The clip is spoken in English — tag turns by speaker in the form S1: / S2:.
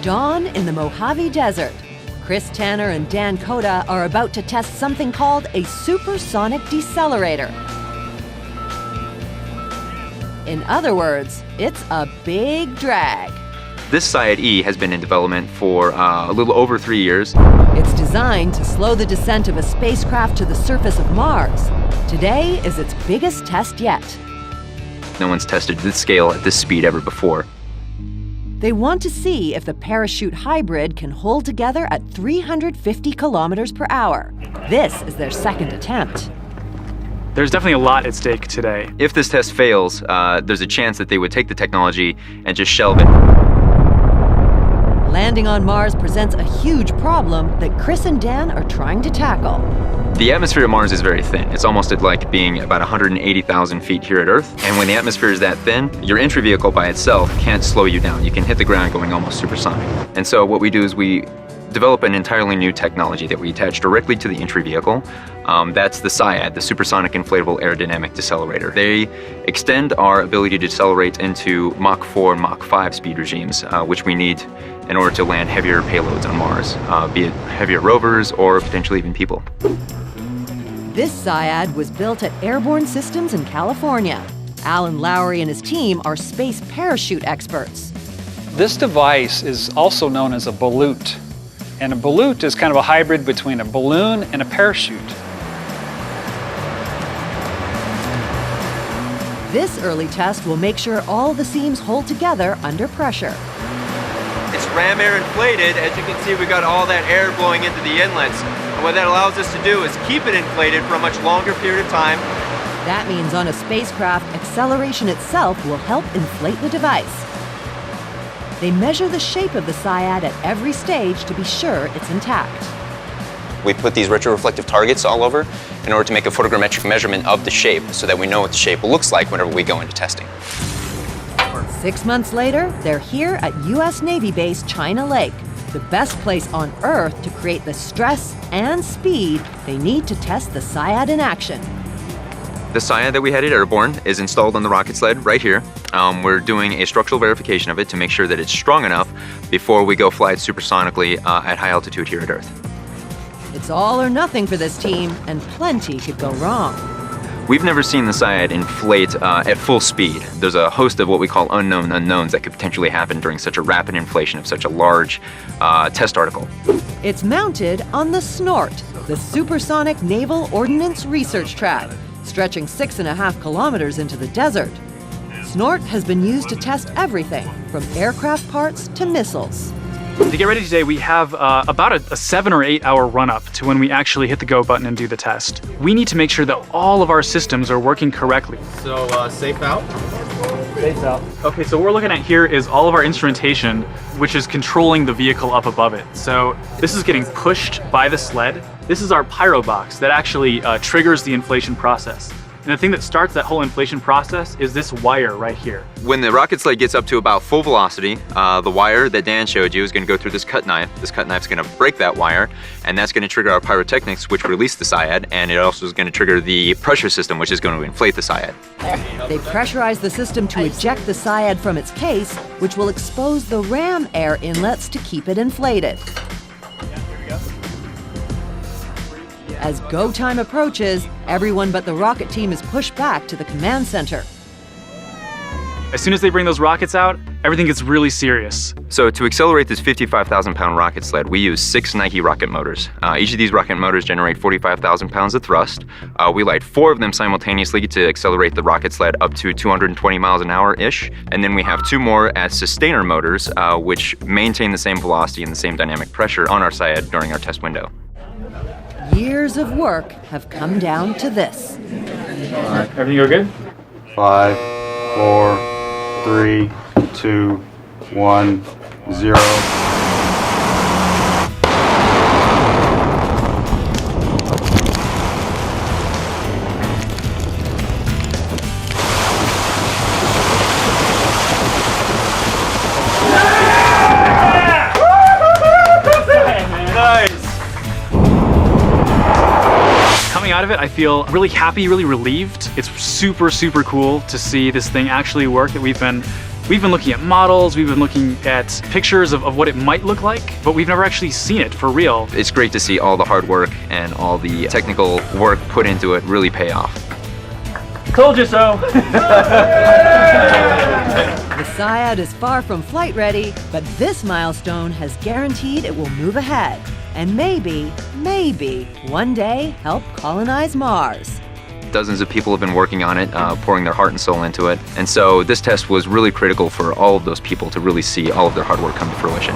S1: Dawn in the Mojave Desert. Chris Tanner and Dan Koda are about to test something called a supersonic decelerator. In other words, it's a big drag.
S2: This SIAD-E has been in development for a little over 3 years.
S1: It's designed to slow the descent of a spacecraft to the surface of Mars. Today is its biggest test yet.
S2: No one's tested this scale at this speed ever before.
S1: They want to see if the parachute hybrid can hold together at 350 kilometers per hour. This is their second attempt.
S3: There's definitely a lot at stake today.
S2: If this test fails, there's a chance that they would take the technology and just shelve it.
S1: Landing on Mars presents a huge problem that Chris and Dan are trying to tackle.
S2: The atmosphere of Mars is very thin. It's almost like being about 180,000 feet here at Earth. And when the atmosphere is that thin, your entry vehicle by itself can't slow you down. You can hit the ground going almost supersonic. And so what we do is we develop an entirely new technology that we attach directly to the entry vehicle. That's the SIAD, the Supersonic Inflatable Aerodynamic Decelerator. They extend our ability to decelerate into Mach 4 and Mach 5 speed regimes, which we need in order to land heavier payloads on Mars, be it heavier rovers or potentially even people.
S1: This SIAD was built at Airborne Systems in California. Alan Lowry and his team are space parachute experts.
S4: This device is also known as a ballute. And a ballute is kind of a hybrid between a balloon and a parachute.
S1: This early test will make sure all the seams hold together under pressure.
S2: It's ram air inflated. As you can see, we've got all that air blowing into the inlets. And what that allows us to do is keep it inflated for a much longer period of time.
S1: That means on a spacecraft, acceleration itself will help inflate the device. They measure the shape of the SIAD at every stage to be sure it's intact.
S5: We put these retroreflective targets all over in order to make a photogrammetric measurement of the shape so that we know what the shape looks like whenever we go into testing.
S1: 6 months later, they're here at U.S. Navy Base China Lake, the best place on Earth to create the stress and speed they need to test the SIAD in action.
S2: The SIAD that we had at Airborne is installed on the rocket sled right here. We're doing a structural verification of it to make sure that it's strong enough before we go fly it supersonically at high altitude here at Earth.
S1: It's all or nothing for this team, and plenty could go wrong.
S2: We've never seen the SIAD inflate at full speed. There's a host of what we call unknown unknowns that could potentially happen during such a rapid inflation of such a large test article.
S1: It's mounted on the SNORT, the Supersonic Naval Ordnance Research Track, stretching 6.5 kilometers into the desert. SNORT has been used to test everything from aircraft parts to missiles.
S3: To get ready today, we have about a 7 or 8 hour run-up to when we actually hit the go button and do the test. We need to make sure that all of our systems are working correctly.
S6: So, safe out?
S3: Safe out. Okay, so what we're looking at here is all of our instrumentation, which is controlling the vehicle up above it. So this is getting pushed by the sled. This is our pyro box that actually triggers the inflation process. And the thing that starts that whole inflation process is this wire right here.
S2: When the rocket sled gets up to about full velocity, the wire that Dan showed you is going to go through this cut knife. This cut knife is going to break that wire, and that's going to trigger our pyrotechnics, which release the SIAD, and it also is going to trigger the pressure system, which is going to inflate the SIAD.
S1: They pressurize the system to eject the SIAD from its case, which will expose the ram air inlets to keep it inflated. As go time approaches, everyone but the rocket team is pushed back to the command center.
S3: As soon as they bring those rockets out, everything gets really serious.
S2: So to accelerate this 55,000-pound rocket sled, we use 6 Nike rocket motors. Each of these rocket motors generate 45,000 pounds of thrust. We light 4 of them simultaneously to accelerate the rocket sled up to 220 miles an hour-ish. And then we have 2 more as sustainer motors, which maintain the same velocity and the same dynamic pressure on our SIAD during our test window.
S1: Years of work have come down to this.
S3: All right, everything go good?
S6: 5, 4, 3, 2, 1, 0.
S3: Out of it, I feel really happy, really relieved. It's super, super cool to see this thing actually work that we've been We've been looking at models, we've been looking at pictures of what it might look like, but we've never actually seen it for real.
S2: It's great to see all the hard work and all the technical work put into it really pay off.
S3: Told you so.
S1: The Syad is far from flight ready, but this milestone has guaranteed it will move ahead and maybe, one day help colonize Mars.
S2: Dozens of people have been working on it, pouring their heart and soul into it. And so this test was really critical for all of those people to really see all of their hard work come to fruition.